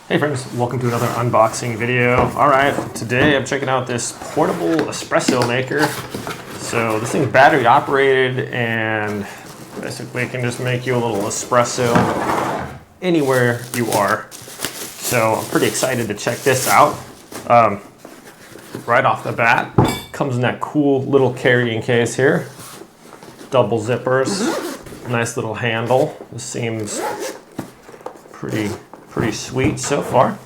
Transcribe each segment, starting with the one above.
Hey friends, welcome to another unboxing video. Alright, today I'm checking out this portable espresso maker. So this thing's battery operated and basically can just make you a little espresso anywhere you are. So I'm pretty excited to check this out. Right off the bat, comes in that cool little carrying case here. Double zippers, nice little handle. This seems pretty sweet so far.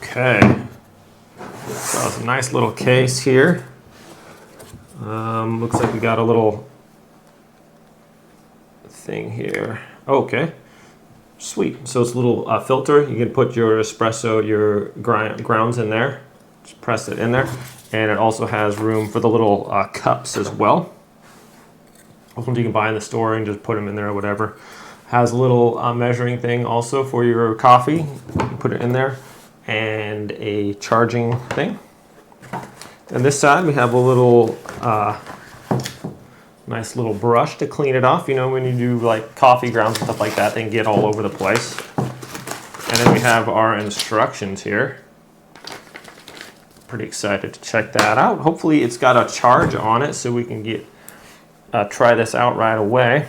Okay, so it's a nice little case here. Looks like we got a little thing here. Okay, sweet. So it's a little filter. You can put your espresso, your grounds in there. Just press it in there. And it also has room for the little cups as well. Those ones you can buy in the store and just put them in there or whatever. Has a little measuring thing also for your coffee. You can put it in there. And a charging thing. And this side we have a little nice little brush to clean it off. You know, when you do like coffee grounds and stuff like that, they can get all over the place. And then we have our instructions here. Pretty excited to check that out. Hopefully it's got a charge on it so we can get try this out right away.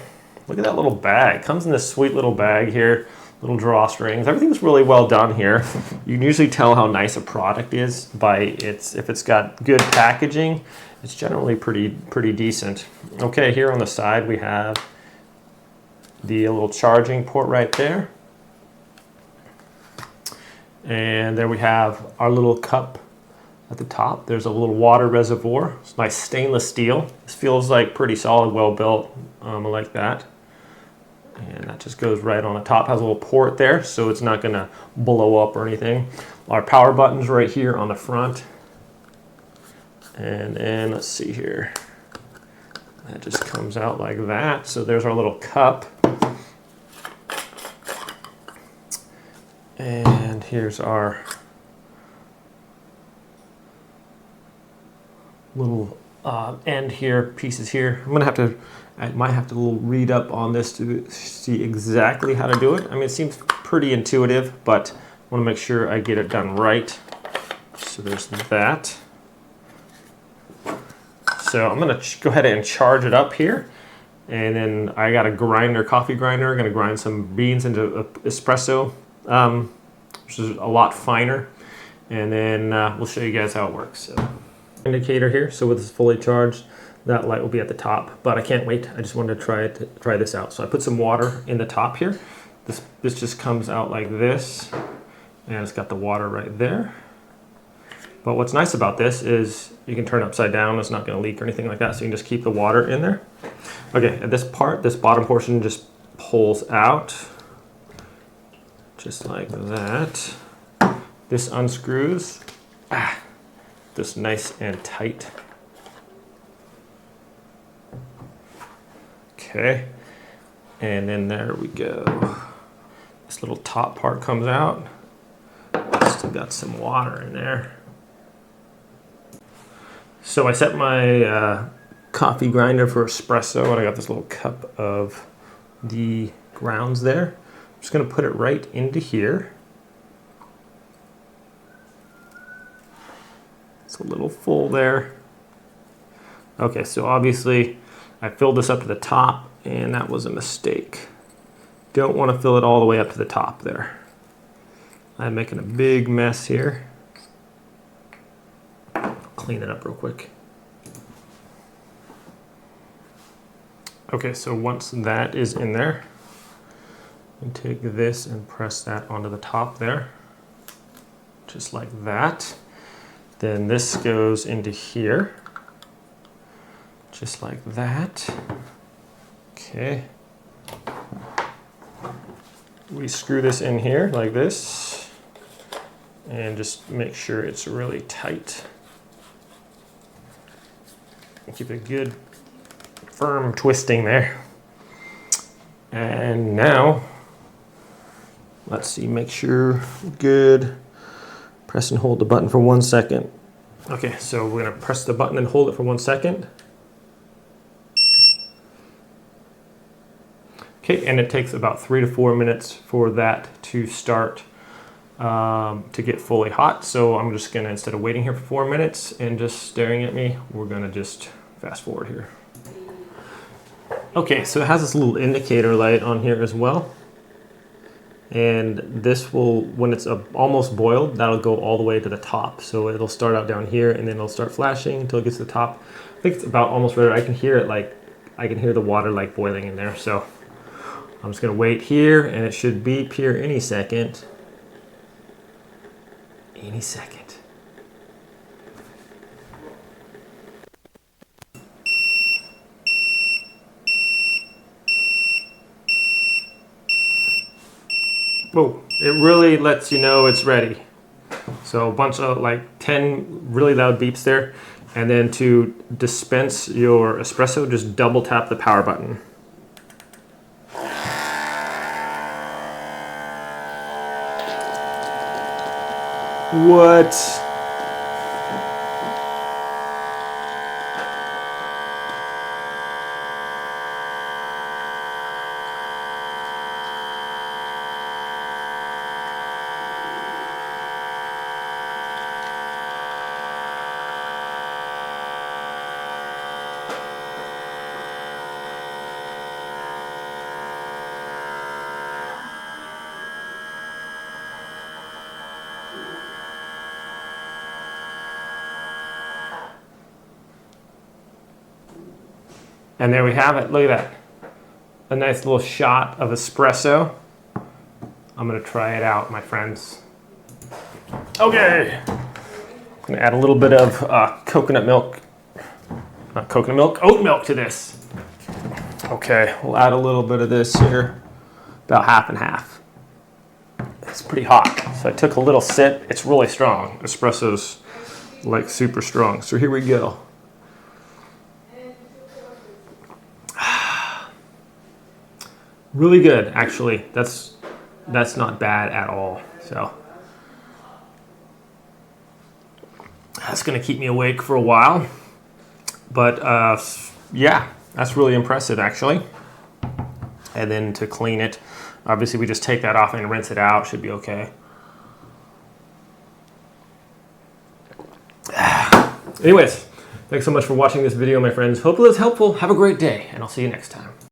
Look at that little bag. Comes in this sweet little bag here, little drawstrings. Everything's really well done here. You can usually tell how nice a product is by if it's got good packaging, it's generally pretty decent. Okay, here on the side we have the little charging port right there. And there we have our little cup at the top. There's a little water reservoir. It's nice stainless steel. This feels like pretty solid, well built. I like that. And that just goes right on the top. Has a little port there, so it's not gonna blow up or anything. Our power button's right here on the front. And then let's see here. That just comes out like that. So there's our little cup. And here's our little end here, pieces here. I might have to read up on this to see exactly how to do it. I mean, it seems pretty intuitive, but I want to make sure I get it done right. So there's that. So I'm gonna go ahead and charge it up here. And then I got a grinder, coffee grinder. I'm gonna grind some beans into espresso, which is a lot finer. And then we'll show you guys how it works. So, indicator here, so with this fully charged, that light will be at the top, but I can't wait. I just wanted to try this out. So I put some water in the top here. This just comes out like this, and it's got the water right there. But what's nice about this is you can turn it upside down. It's not going to leak or anything like that, so you can just keep the water in there. Okay, at this bottom portion just pulls out, just like that. This unscrews. Just nice and tight. Okay, and then there we go. This little top part comes out. Still got some water in there. So I set my coffee grinder for espresso, and I got this little cup of the grounds there. I'm just gonna put it right into here. It's a little full there. Okay, so obviously I filled this up to the top, and that was a mistake. Don't want to fill it all the way up to the top there. I'm making a big mess here. Clean it up real quick. Okay, so once that is in there, you take this and press that onto the top there, just like that. Then this goes into here, just like that. Okay. We screw this in here like this, and just make sure it's really tight. Keep a good firm twisting there. And now, let's see, make sure good. Press and hold the button for 1 second. Okay, so we're gonna press the button and hold it for 1 second. Okay, and it takes about 3 to 4 minutes for that to start to get fully hot. So I'm just gonna, instead of waiting here for 4 minutes and just staring at me, we're gonna just fast forward here. Okay, so it has this little indicator light on here as well. And this will, when it's almost boiled, that'll go all the way to the top. So it'll start out down here and then it'll start flashing until it gets to the top. I think it's about almost ready. I can hear it, like, I can hear the water like boiling in there. So I'm just gonna wait here and it should beep here any second. Any second. Whoa, it really lets you know it's ready. So a bunch of like 10 really loud beeps there. And then to dispense your espresso, just double tap the power button. What? And there we have it. Look at that. A nice little shot of espresso. I'm gonna try it out, my friends. Okay. I'm gonna add a little bit of coconut milk. Not coconut milk, oat milk to this. Okay, we'll add a little bit of this here. About half and half. It's pretty hot. So I took a little sip. It's really strong. Espresso's like super strong. So here we go. Really good, actually. That's not bad at all. So that's gonna keep me awake for a while. But yeah, that's really impressive, actually. And then to clean it, obviously we just take that off and rinse it out. Should be okay. Anyways, thanks so much for watching this video, my friends. Hope it was helpful. Have a great day, and I'll see you next time.